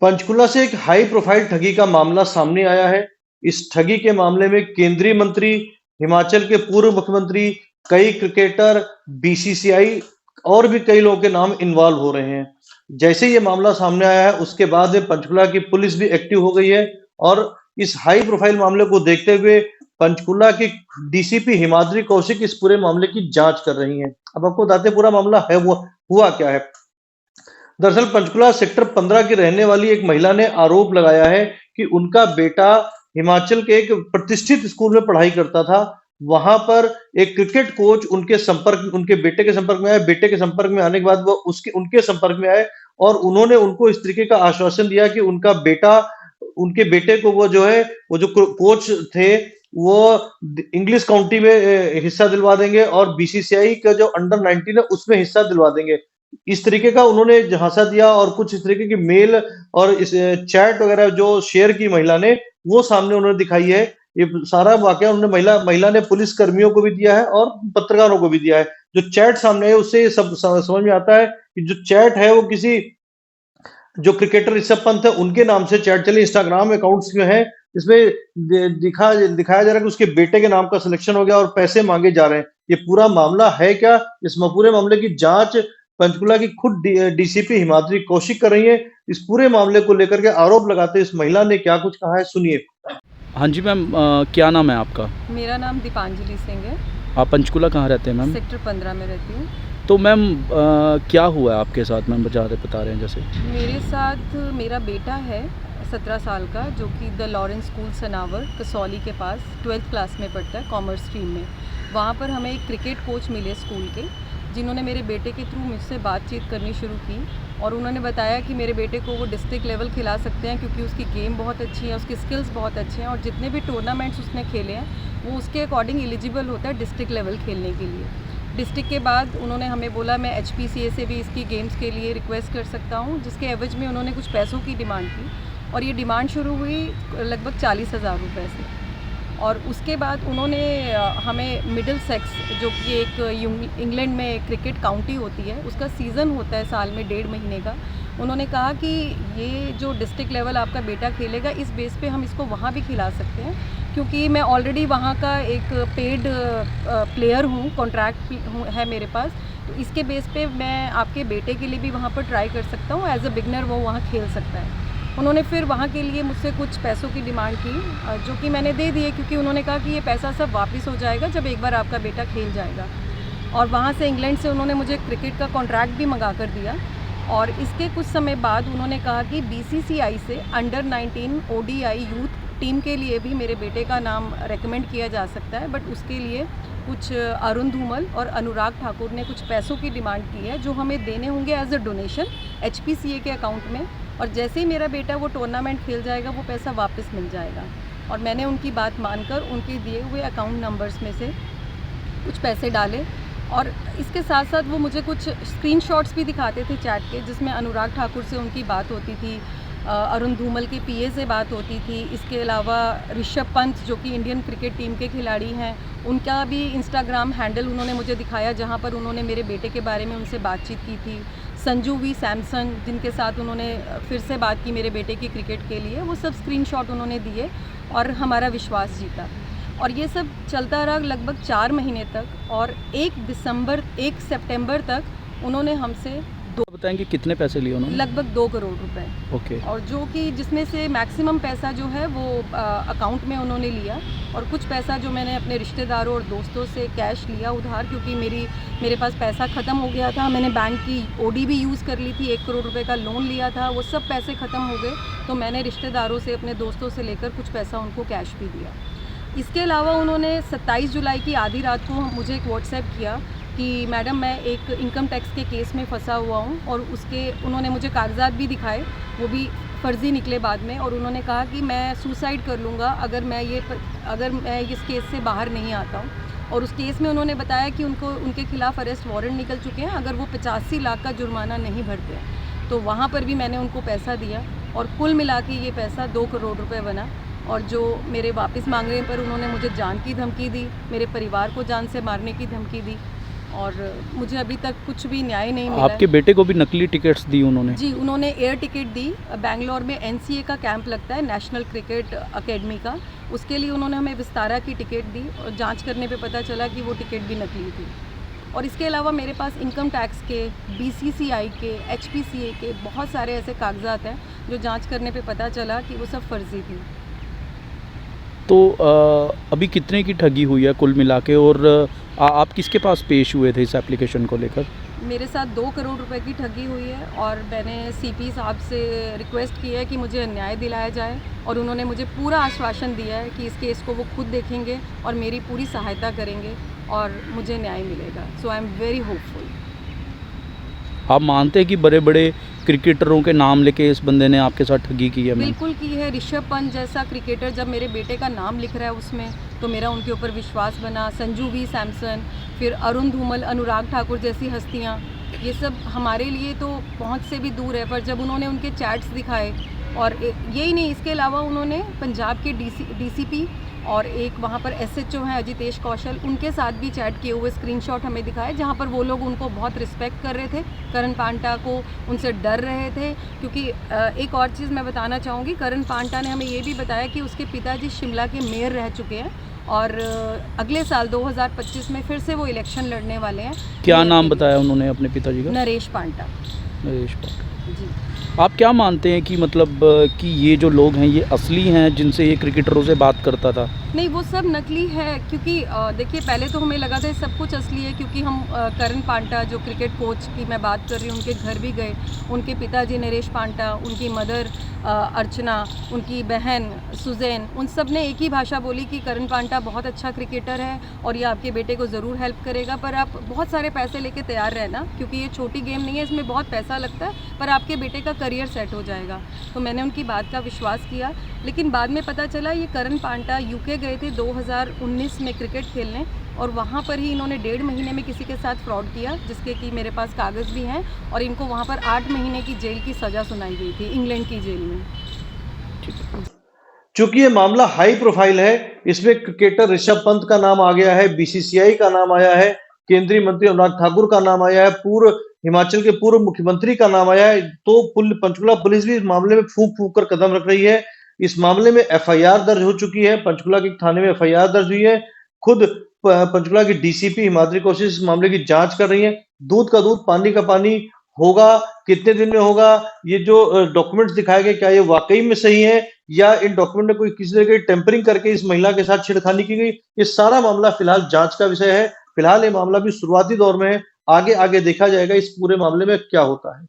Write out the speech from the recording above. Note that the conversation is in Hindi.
पंचकुला से एक हाई प्रोफाइल ठगी का मामला सामने आया है। इस ठगी के मामले में केंद्रीय मंत्री, हिमाचल के पूर्व मुख्यमंत्री, कई क्रिकेटर, बीसीसीआई और भी कई लोगों के नाम इन्वॉल्व हो रहे हैं। जैसे ये मामला सामने आया है, उसके बाद में पंचकुला की पुलिस भी एक्टिव हो गई है और इस हाई प्रोफाइल मामले को देखते हुए पंचकुला की डीसीपी हिमाद्री कौशिक इस पूरे मामले की जांच कर रही हैं। अब आपको बताते हैं पूरा मामला है वो हुआ क्या है। दरअसल पंचकुला सेक्टर 15 की रहने वाली एक महिला ने आरोप लगाया है कि उनका बेटा हिमाचल के एक प्रतिष्ठित स्कूल में पढ़ाई करता था। वहां पर एक क्रिकेट कोच उनके बेटे के संपर्क में आए। बेटे के संपर्क में आने के बाद वो उसके उनके संपर्क में आए और उन्होंने उनको इस तरीके का आश्वासन दिया कि उनका बेटा उनके बेटे को वो जो है वो जो कोच थे वो इंग्लिश काउंटी में हिस्सा दिलवा देंगे और बीसीसीआई का जो अंडर 19 है उसमें हिस्सा दिलवा देंगे। इस तरीके का उन्होंने झांसा दिया और कुछ इस तरीके की मेल और इस चैट वगैरह जो शेयर की महिला ने वो सामने उन्होंने दिखाई है। ये सारा वाकया उन्होंने महिला ने पुलिस कर्मियों को भी दिया है और पत्रकारों को भी दिया है। जो चैट सामने है उससे ये सब समझ में आता है कि जो चैट है वो किसी जो क्रिकेटर ऋषभ पंत है उनके नाम से चैट चली इंस्टाग्राम अकाउंट्स में है। इसमें दिखाया जा रहा है कि उसके बेटे के नाम का सिलेक्शन हो गया और पैसे मांगे जा रहे हैं। ये पूरा मामला है क्या, इस पूरे मामले की जांच पंचकुला की खुद डीसीपी हिमाद्री कौशिक कर रही है। इस पूरे मामले को लेकर के आरोप लगाते इस महिला ने क्या कुछ कहा है, सुनिए। हाँ जी मैम, क्या नाम है आपका? मेरा नाम दीपांजलि सिंह है। आप पंचकुला कहाँ रहते हैं मैम? सेक्टर 15 में रहती हूँ। तो मैम क्या हुआ है आपके साथ मैम, बता रहे हैं जैसे? मेरे साथ मेरा बेटा है 17 साल का, जो कि the Lawrence school Sanawar Kasauli के पास 12th क्लास में पढ़ता है, कॉमर्स स्ट्रीम में। वहाँ पर हमें एक क्रिकेट कोच मिले स्कूल के, जिन्होंने मेरे बेटे के थ्रू मुझसे बातचीत करनी शुरू की और उन्होंने बताया कि मेरे बेटे को वो डिस्ट्रिक्ट लेवल खिला सकते हैं क्योंकि उसकी गेम बहुत अच्छी है, उसकी स्किल्स बहुत अच्छे हैं और जितने भी टूर्नामेंट्स उसने खेले हैं वो उसके अकॉर्डिंग एलिजिबल होता है डिस्ट्रिक्ट लेवल खेलने के लिए। डिस्ट्रिक्ट के बाद उन्होंने हमें बोला मैं HPCA से भी इसकी गेम्स के लिए रिक्वेस्ट कर सकता हूँ, जिसके एवज में उन्होंने कुछ पैसों की डिमांड की और ये डिमांड शुरू हुई लगभग 40,000 रुपये से। और उसके बाद उन्होंने हमें मिडिल सेक्स, जो कि एक इंग्लैंड में क्रिकेट काउंटी होती है, उसका सीज़न होता है साल में 1.5 महीने का। उन्होंने कहा कि ये जो डिस्ट्रिक्ट लेवल आपका बेटा खेलेगा, इस बेस पे हम इसको वहाँ भी खिला सकते हैं क्योंकि मैं ऑलरेडी वहाँ का एक पेड प्लेयर हूँ, कॉन्ट्रैक्ट है मेरे पास। तो इसके बेस पे मैं आपके बेटे के लिए भी वहाँ पर ट्राई कर सकता हूँ, एज अ बिगनर वो वहाँ खेल सकता है। उन्होंने फिर वहाँ के लिए मुझसे कुछ पैसों की डिमांड की, जो कि मैंने दे दिए क्योंकि उन्होंने कहा कि ये पैसा सब वापस हो जाएगा जब एक बार आपका बेटा खेल जाएगा। और वहाँ से इंग्लैंड से उन्होंने मुझे क्रिकेट का कॉन्ट्रैक्ट भी मंगा कर दिया और इसके कुछ समय बाद उन्होंने कहा कि BCCI से अंडर 19 ODI यूथ टीम के लिए भी मेरे बेटे का नाम रेकमेंड किया जा सकता है, बट उसके लिए कुछ अरुण धूमल और अनुराग ठाकुर ने कुछ पैसों की डिमांड की है जो हमें देने होंगे एज अ डोनेशन HPCA के अकाउंट में। और जैसे ही मेरा बेटा वो टूर्नामेंट खेल जाएगा वो पैसा वापस मिल जाएगा। और मैंने उनकी बात मानकर उनके दिए हुए अकाउंट नंबर्स में से कुछ पैसे डाले और इसके साथ साथ वो मुझे कुछ स्क्रीनशॉट्स भी दिखाते थे चैट के, जिसमें अनुराग ठाकुर से उनकी बात होती थी, अरुण धूमल के PA से बात होती थी। इसके अलावा ऋषभ पंत, जो कि इंडियन क्रिकेट टीम के खिलाड़ी हैं, उनका भी इंस्टाग्राम हैंडल उन्होंने मुझे दिखाया जहां पर उन्होंने मेरे बेटे के बारे में उनसे बातचीत की थी। संजू वी सैमसन, जिनके साथ उन्होंने फिर से बात की मेरे बेटे की क्रिकेट के लिए, वो सब स्क्रीनशॉट उन्होंने दिए और हमारा विश्वास जीता। और ये सब चलता रहा लगभग 4 महीने तक और 1 सितंबर तक उन्होंने हमसे बताएंगे कितने पैसे लिए उन्होंने? लगभग 2 करोड़ रुपए। ओके। और जो कि जिसमें से मैक्सिमम पैसा जो है वो अकाउंट में उन्होंने लिया और कुछ पैसा जो मैंने अपने रिश्तेदारों और दोस्तों से कैश लिया उधार, क्योंकि मेरे पास पैसा ख़त्म हो गया था। मैंने बैंक की OD भी यूज़ कर ली थी, 1 करोड़ रुपए का लोन लिया था, वो सब पैसे ख़त्म हो गए। तो मैंने रिश्तेदारों से, अपने दोस्तों से लेकर कुछ पैसा उनको कैश भी दिया। इसके अलावा उन्होंने 27 जुलाई की आधी रात को मुझे एक व्हाट्सएप किया कि मैडम मैं एक इनकम टैक्स के केस में फंसा हुआ हूँ और उसके उन्होंने मुझे कागजात भी दिखाए, वो भी फ़र्ज़ी निकले बाद में। और उन्होंने कहा कि मैं सुसाइड कर लूँगा अगर मैं इस केस से बाहर नहीं आता हूँ। और उस केस में उन्होंने बताया कि उनके खिलाफ़ अरेस्ट वारंट निकल चुके हैं अगर वो 85 लाख का जुर्माना नहीं भरते हैं। तो वहाँ पर भी मैंने उनको पैसा दिया और कुल मिला के ये पैसा 2 करोड़ रुपये बना। और जो मेरे वापस मांगने पर उन्होंने मुझे जान की धमकी दी, मेरे परिवार को जान से मारने की धमकी दी। और मुझे अभी तक कुछ भी न्याय नहीं मिला आपके है। बेटे को भी नकली टिकट्स दी उन्होंने? जी, उन्होंने एयर टिकट दी। बैंगलोर में एनसीए का कैंप लगता है, नेशनल क्रिकेट अकेडमी का, उसके लिए उन्होंने हमें विस्तारा की टिकट दी और जांच करने पे पता चला कि वो टिकट भी नकली थी। और इसके अलावा मेरे पास इनकम टैक्स के, बीसीसीआई के, एचपीसीए के बहुत सारे ऐसे कागजात हैं जो जांच करने पे पता चला कि वो सब फर्जी थी। तो अभी कितने की ठगी हुई है कुल मिला के, और आप किसके पास पेश हुए थे इस एप्लीकेशन को लेकर? मेरे साथ 2 करोड़ रुपए की ठगी हुई है और मैंने सीपी साहब से रिक्वेस्ट की है कि मुझे न्याय दिलाया जाए, और उन्होंने मुझे पूरा आश्वासन दिया है कि इस केस को वो खुद देखेंगे और मेरी पूरी सहायता करेंगे और मुझे न्याय मिलेगा। सो आई एम वेरी होपफुल। आप मानते हैं कि बड़े बड़े क्रिकेटरों के नाम लेके इस बंदे ने आपके साथ ठगी की है? मैम, बिल्कुल की है। ऋषभ पंत जैसा क्रिकेटर जब मेरे बेटे का नाम लिख रहा है उसमें, तो मेरा उनके ऊपर विश्वास बना। संजू वी सैमसन, फिर अरुण धूमल, अनुराग ठाकुर जैसी हस्तियां, ये सब हमारे लिए तो पहुंच से भी दूर है, पर जब उन्होंने उनके चैट्स दिखाए, और यही नहीं, इसके अलावा उन्होंने पंजाब के डीसीपी और एक वहाँ पर एसएचओ हैं अजितेश कौशल, उनके साथ भी चैट किए हुए स्क्रीनशॉट हमें दिखाए, जहाँ पर वो लोग उनको बहुत रिस्पेक्ट कर रहे थे, करण पांटा को, उनसे डर रहे थे। क्योंकि एक और चीज़ मैं बताना चाहूँगी, करण पांटा ने हमें ये भी बताया कि उसके पिताजी शिमला के मेयर रह चुके हैं और अगले साल 2025 में फिर से वो इलेक्शन लड़ने वाले हैं। क्या मेयर नाम के लिए। बताया उन्होंने अपने पिताजी का? नरेश पांटा। नरेश पांडे। जी। आप क्या मानते हैं कि मतलब कि ये जो लोग हैं ये असली हैं जिनसे ये क्रिकेटरों से बात करता था? नहीं, वो सब नकली है। क्योंकि देखिए, पहले तो हमें लगा था ये सब कुछ असली है, क्योंकि हम करण पांटा जो क्रिकेट कोच की मैं बात कर रही हूँ, उनके घर भी गए। उनके पिताजी नरेश पांटा, उनकी मदर अर्चना, उनकी बहन सुजैन, उन सब ने एक ही भाषा बोली कि करण पांटा बहुत अच्छा क्रिकेटर है और ये आपके बेटे को ज़रूर हेल्प करेगा, पर आप बहुत सारे पैसे लेके तैयार रहना, क्योंकि ये छोटी गेम नहीं है, इसमें बहुत पैसा लगता है, पर आपके बेटे का करियर सेट हो जाएगा। तो मैंने उनकी बात का विश्वास किया, लेकिन बाद में पता चला ये करण पांटा यूके गए थे 2019 में क्रिकेट खेलने, और वहाँ पर ही इन्होंने 1.5 महीने में किसी के साथ फ्रॉड किया, जिसके कि मेरे पास कागज़ भी हैं, और इनको वहाँ पर 8 महीने की जेल की सज़ा सुनाई गई थी इंग्लैंड की जेल में। चूंकि ये मामला हाई प्रोफाइल है, इसमें क्रिकेटर ऋषभ पंत का नाम आ गया है, बीसीसीआई का नाम आया है, केंद्रीय मंत्री अनुराग ठाकुर का नाम आया है, पूर्व हिमाचल के पूर्व मुख्यमंत्री का नाम आया है, तो पंचकुला पुलिस भी इस मामले में फूंक फूंक कर कदम रख रही है। इस मामले में एफआईआर दर्ज हो चुकी है, पंचकुला के थाने में एफआईआर दर्ज हुई है। खुद पंचकुला की डीसीपी हिमाद्री कौशिक इस मामले की जांच कर रही है। दूध का दूध, पानी का पानी होगा, कितने दिन में होगा, ये जो डॉक्यूमेंट्स दिखाए गए क्या ये वाकई में सही है, या इन डॉक्यूमेंट में कोई किसी तरह की टेम्परिंग करके इस महिला के साथ छेड़खानी की गई, ये सारा मामला फिलहाल जांच का विषय है। फिलहाल ये मामला भी शुरुआती दौर में है, आगे आगे देखा जाएगा इस पूरे मामले में क्या होता है।